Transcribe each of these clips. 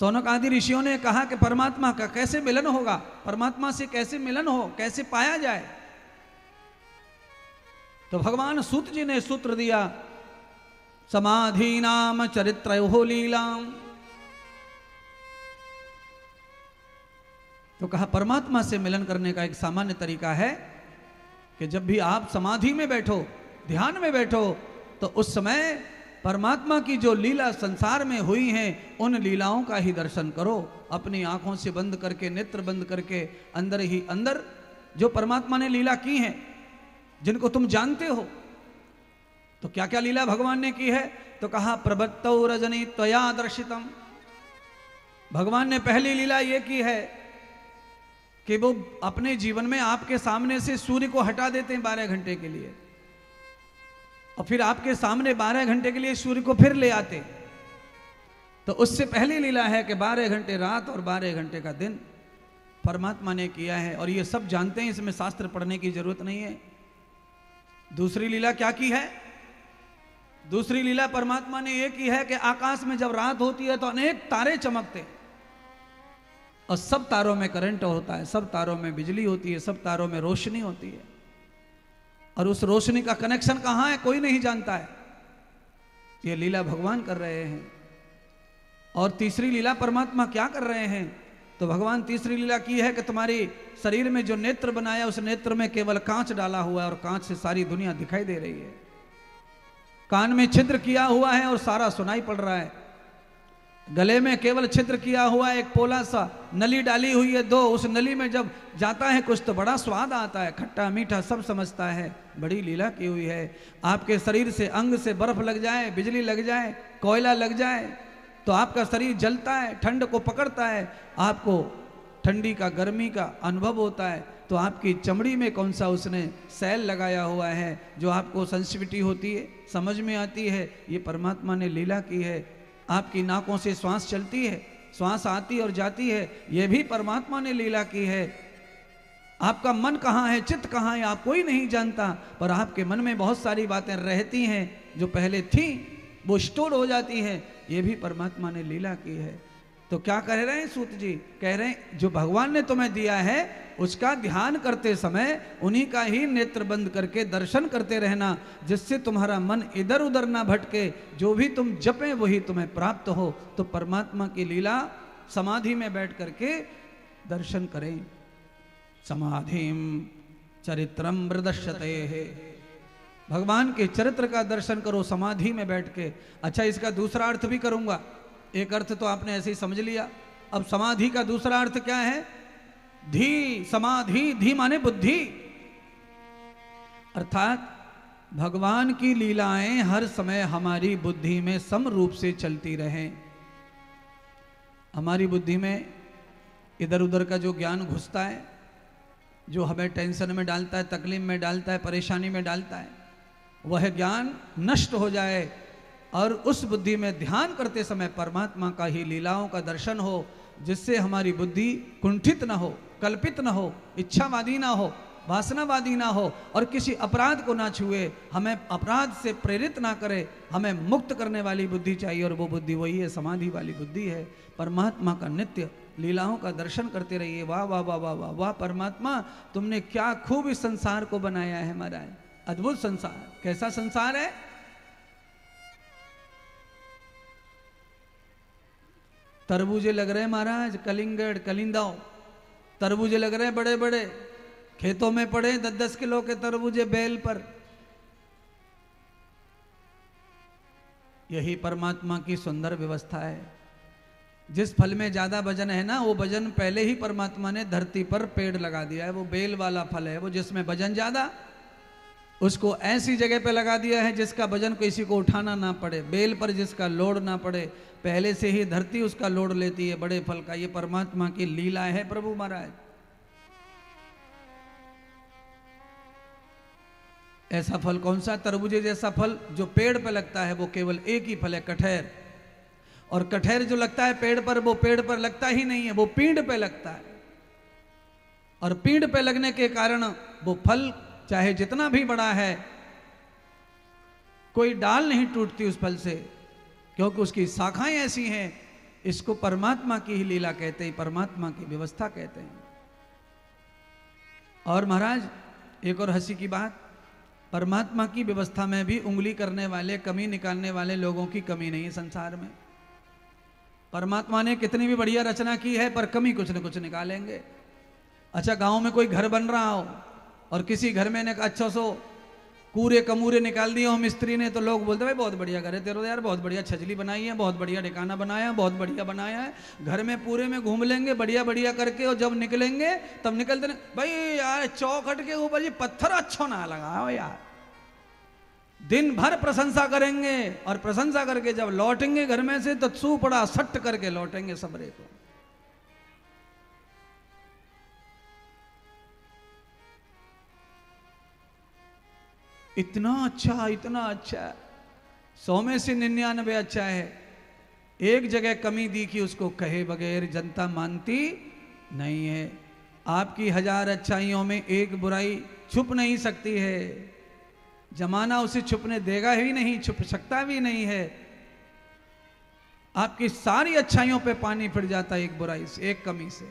शौनक आदि ऋषियों ने कहा कि परमात्मा का कैसे मिलन होगा, परमात्मा से कैसे मिलन हो, कैसे पाया जाए। तो भगवान सूत जी ने सूत्र दिया, समाधि नाम चरित्रयो लीलाम। तो कहा परमात्मा से मिलन करने का एक सामान्य तरीका है कि जब भी आप समाधि में बैठो, ध्यान में बैठो, तो उस समय परमात्मा की जो लीला संसार में हुई हैं उन लीलाओं का ही दर्शन करो। अपनी आंखों से बंद करके, नेत्र बंद करके, अंदर ही अंदर जो परमात्मा ने लीला की है, जिनको तुम जानते हो। तो क्या क्या लीला भगवान ने की है? तो कहा प्रवत्तौ रजनी त्वया दर्शितम। भगवान ने पहली लीला ये की है कि वो अपने जीवन में आपके सामने से सूर्य को हटा देते हैं 12 घंटे के लिए, और फिर आपके सामने 12 घंटे के लिए सूर्य को फिर ले आते। तो उससे पहली लीला है कि 12 घंटे रात और 12 घंटे का दिन परमात्मा ने किया है, और ये सब जानते हैं, इसमें शास्त्र पढ़ने की जरूरत नहीं है। दूसरी लीला क्या की है? दूसरी लीला परमात्मा ने यह की है कि आकाश में जब रात होती है तो अनेक तारे चमकते हैं, और सब तारों में करंट होता है, सब तारों में बिजली होती है, सब तारों में रोशनी होती है, और उस रोशनी का कनेक्शन कहां है कोई नहीं जानता है। ये लीला भगवान कर रहे हैं। और तीसरी लीला परमात्मा क्या कर रहे हैं? तो भगवान तीसरी लीला की है कि तुम्हारी शरीर में जो नेत्र बनाया, उस नेत्र में केवल कांच डाला हुआ है, और कांच से सारी दुनिया दिखाई दे रही है। कान में छिद्र किया हुआ है और सारा सुनाई पड़ रहा है। गले में केवल छिद्र किया हुआ है, एक पोला सा नली डाली हुई है 2, उस नली में जब जाता है कुछ तो बड़ा स्वाद आता है, खट्टा मीठा सब समझता है। बड़ी लीला की हुई है। आपके शरीर से, अंग से बर्फ लग जाए, बिजली लग जाए, कोयला लग जाए, तो आपका शरीर जलता है, ठंड को पकड़ता है, आपको ठंडी का, गर्मी का अनुभव होता है। तो आपकी चमड़ी में कौन सा उसने सेल लगाया हुआ है जो आपको सेंसिटिविटी होती है, समझ में आती है। ये परमात्मा ने लीला की है। आपकी नाकों से श्वास चलती है, श्वास आती और जाती है, यह भी परमात्मा ने लीला की है। आपका मन कहाँ है, चित्त कहाँ है, आप कोई नहीं जानता, पर आपके मन में बहुत सारी बातें रहती हैं जो पहले थी, वो स्टोर हो जाती है। ये भी परमात्मा ने लीला की है। तो क्या कह रहे हैं सूत जी? कह रहे हैं जो भगवान ने तुम्हें दिया है उसका ध्यान करते समय उन्हीं का ही नेत्र बंद करके दर्शन करते रहना, जिससे तुम्हारा मन इधर उधर ना भटके, जो भी तुम जपे वही तुम्हें प्राप्त हो। तो परमात्मा की लीला समाधि में बैठ करके दर्शन करें। समाधिम चरित्रम प्रदर्शते है, भगवान के चरित्र का दर्शन करो समाधि में बैठ के। अच्छा, इसका दूसरा अर्थ भी करूंगा। एक अर्थ तो आपने ऐसे ही समझ लिया, अब समाधि का दूसरा अर्थ क्या है? धी, समाधि, धी माने बुद्धि, अर्थात भगवान की लीलाएं हर समय हमारी बुद्धि में सम रूप से चलती रहें। हमारी बुद्धि में इधर उधर का जो ज्ञान घुसता है, जो हमें टेंशन में डालता है, तकलीफ में डालता है, परेशानी में डालता है, वह ज्ञान नष्ट हो जाए और उस बुद्धि में ध्यान करते समय परमात्मा का ही लीलाओं का दर्शन हो, जिससे हमारी बुद्धि कुंठित न हो, कल्पित न हो, इच्छावादी ना हो, वासनावादी ना हो, और किसी अपराध को ना छुए, हमें अपराध से प्रेरित ना करे। हमें मुक्त करने वाली बुद्धि चाहिए, और वो बुद्धि वही है, समाधि वाली बुद्धि है। परमात्मा का नित्य लीलाओं का दर्शन करते रहिए। वाह वाह वाह वाह वाह वाह परमात्मा, तुमने क्या खूब इस संसार को बनाया है महाराज, अद्भुत संसार। कैसा संसार है? तरबूजे लग रहे हैं महाराज, कलिंगड़, कलिंदाओ तरबूजे लग रहे हैं बड़े बड़े, खेतों में पड़े 10-10 किलो के तरबूजे बेल पर। यही परमात्मा की सुंदर व्यवस्था है। जिस फल में ज्यादा वजन है ना, वो वजन पहले ही परमात्मा ने धरती पर पेड़ लगा दिया है। वो बेल वाला फल है, वो जिसमें वजन ज्यादा, उसको ऐसी जगह पे लगा दिया है जिसका वजन किसी को उठाना ना पड़े, बेल पर जिसका लोड ना पड़े। पहले से ही धरती उसका लोड लेती है बड़े फल का। ये परमात्मा की लीला है प्रभु महाराज। ऐसा फल कौन सा? तरबूजे जैसा फल जो पेड़ पे लगता है, वो केवल एक ही फल है, कटहर। और कटहर जो लगता है पेड़ पर, वो पेड़ पर लगता ही नहीं है, वो पीड़ पे लगता है। और पीड़ पे लगने के कारण वो फल चाहे जितना भी बड़ा है, कोई डाल नहीं टूटती उस फल से, क्योंकि उसकी शाखाएं ऐसी हैं इसको परमात्मा की ही लीला कहते हैं, परमात्मा की व्यवस्था कहते हैं। और महाराज एक और हंसी की बात, परमात्मा की व्यवस्था में भी उंगली करने वाले, कमी निकालने वाले लोगों की कमी नहीं है संसार में। परमात्मा ने कितनी भी बढ़िया रचना की है पर कमी कुछ न कुछ निकालेंगे। अच्छा, गांव में कोई घर बन रहा हो और किसी घर में ने अच्छा सो कूरे कमूरे निकाल दिए हो मिस्त्री ने, तो लोग बोलते भाई बहुत बढ़िया घर है तेरे, यार बहुत बढ़िया छजली बनाई है, बहुत बढ़िया ठिकाना बनाया है, बहुत बढ़िया बनाया है। घर में पूरे में घूम लेंगे बढ़िया बढ़िया करके, और जब निकलेंगे तब निकलते नहीं, भाई यार चौखट के ऊपर ये पत्थर अच्छा ना लगाओ यार। दिन भर प्रशंसा करेंगे और प्रशंसा करके जब लौटेंगे घर में से तो सू पड़ा सट करके लौटेंगे सबरे को। इतना अच्छा, इतना अच्छा, 100 में से 99 अच्छा है। एक जगह कमी दिखी उसको कहे बगैर जनता मानती नहीं है। आपकी 1000 अच्छाइयों में एक बुराई छुप नहीं सकती है, जमाना उसे छुपने देगा ही नहीं, छुप सकता भी नहीं है। आपकी सारी अच्छाइयों पे पानी फिर जाता है एक बुराई से, एक कमी से।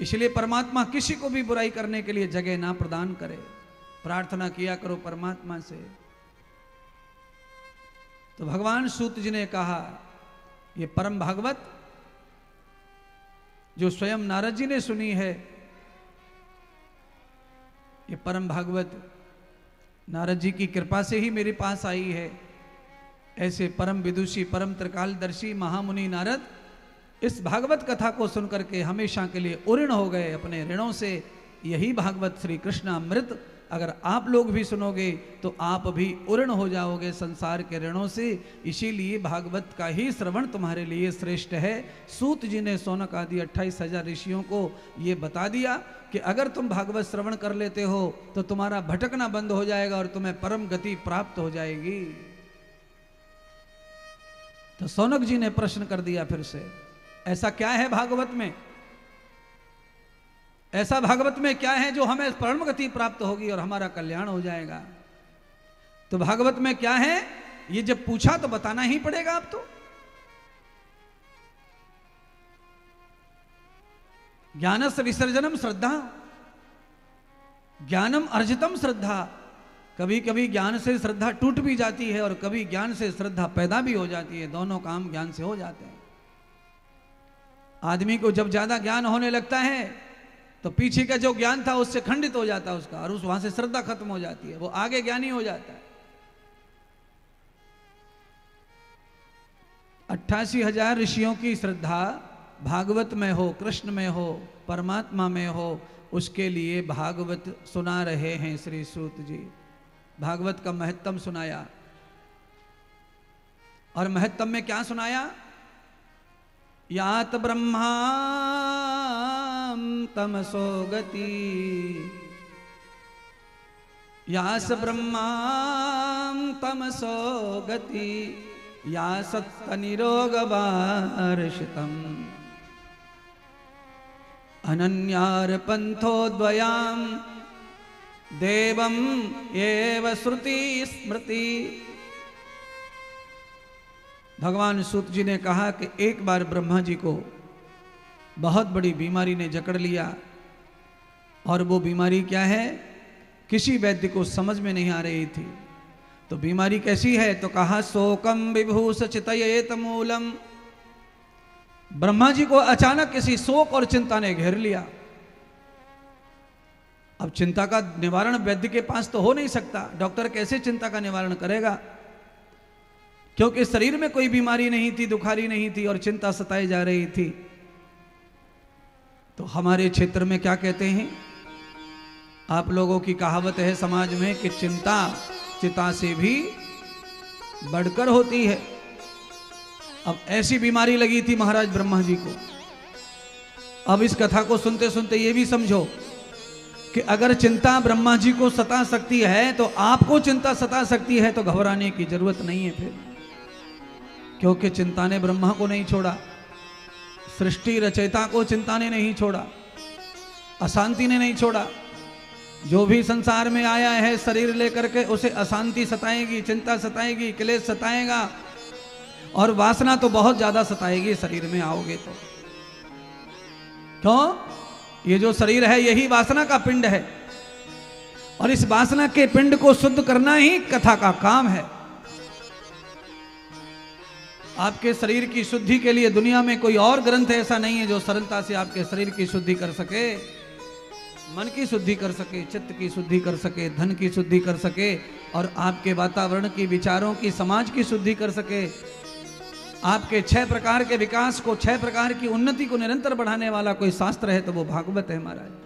इसलिए परमात्मा किसी को भी बुराई करने के लिए जगह ना प्रदान करे। प्रार्थना किया करो परमात्मा से। तो भगवान सूत जी ने कहा, ये परम भागवत जो स्वयं नारद जी ने सुनी है, ये परम भागवत नारद जी की कृपा से ही मेरे पास आई है। ऐसे परम विदुषी, परम त्रिकालदर्शी महामुनि नारद इस भागवत कथा को सुनकर के हमेशा के लिए उऋण हो गए अपने ऋणों से। यही भागवत श्री कृष्ण अमृत अगर आप लोग भी सुनोगे तो आप भी उऋण हो जाओगे संसार के ऋणों से। इसीलिए भागवत का ही श्रवण तुम्हारे लिए श्रेष्ठ है। सूत जी ने शौनक आदि 28,000 ऋषियों को ये बता दिया कि अगर तुम भागवत श्रवण कर लेते हो तो तुम्हारा भटकना बंद हो जाएगा और तुम्हें परम गति प्राप्त हो जाएगी। तो शौनक जी ने प्रश्न कर दिया फिर से, ऐसा क्या है भागवत में, ऐसा भागवत में क्या है जो हमें परम गति प्राप्त होगी और हमारा कल्याण हो जाएगा। तो भागवत में क्या है ये जब पूछा तो बताना ही पड़ेगा। अब तो ज्ञानस्य विसर्जनम श्रद्धा, ज्ञानम अर्जितम श्रद्धा। कभी कभी ज्ञान से श्रद्धा टूट भी जाती है और कभी ज्ञान से श्रद्धा पैदा भी हो जाती है। दोनों काम ज्ञान से हो जाते हैं। आदमी को जब ज्यादा ज्ञान होने लगता है तो पीछे का जो ज्ञान था उससे खंडित हो जाता है उसका, और उस वहां से श्रद्धा खत्म हो जाती है, वो आगे ज्ञानी हो जाता है। 88,000 ऋषियों की श्रद्धा भागवत में हो, कृष्ण में हो, परमात्मा में हो, उसके लिए भागवत सुना रहे हैं श्री सूत जी। भागवत का महत्तम सुनाया, और महत्तम में क्या सुनाया, यात ब्रह्मा तमसो गति, यास ब्रह्मा तमसो गति, या सत्त निरोग वार्षितम, अनन्यार पंथोद्वयाम देवम एव श्रुति स्मृति। भगवान सूत जी ने कहा कि एक बार ब्रह्मा जी को बहुत बड़ी बीमारी ने जकड़ लिया, और वो बीमारी क्या है किसी वैद्य को समझ में नहीं आ रही थी। तो बीमारी कैसी है, तो कहा शोकम विभूष चितयेत मूलम। ब्रह्मा जी को अचानक किसी शोक और चिंता ने घेर लिया। अब चिंता का निवारण वैद्य के पास तो हो नहीं सकता, डॉक्टर कैसे चिंता का निवारण करेगा, क्योंकि शरीर में कोई बीमारी नहीं थी, दुखारी नहीं थी, और चिंता सताई जा रही थी। तो हमारे क्षेत्र में क्या कहते हैं, आप लोगों की कहावत है समाज में कि चिंता चिता से भी बढ़कर होती है। अब ऐसी बीमारी लगी थी महाराज ब्रह्मा जी को। अब इस कथा को सुनते सुनते ये भी समझो कि अगर चिंता ब्रह्मा जी को सता सकती है तो आपको चिंता सता सकती है, तो घबराने की जरूरत नहीं है फिर, क्योंकि चिंता ने ब्रह्मा को नहीं छोड़ा, सृष्टि रचयिता को चिंता ने नहीं छोड़ा, अशांति ने नहीं छोड़ा। जो भी संसार में आया है शरीर लेकर के उसे अशांति सताएगी, चिंता सताएगी, क्लेश सताएगा, और वासना तो बहुत ज्यादा सताएगी शरीर में आओगे तो। क्यों? ये जो शरीर है यही वासना का पिंड है, और इस वासना के पिंड को शुद्ध करना ही कथा का काम है। आपके शरीर की शुद्धि के लिए दुनिया में कोई और ग्रंथ ऐसा नहीं है जो सरलता से आपके शरीर की शुद्धि कर सके, मन की शुद्धि कर सके, चित्त की शुद्धि कर सके, धन की शुद्धि कर सके, और आपके वातावरण की, विचारों की, समाज की शुद्धि कर सके। आपके 6 प्रकार के विकास को, 6 प्रकार की उन्नति को निरंतर बढ़ाने वाला कोई शास्त्र है तो वो भागवत है महाराज।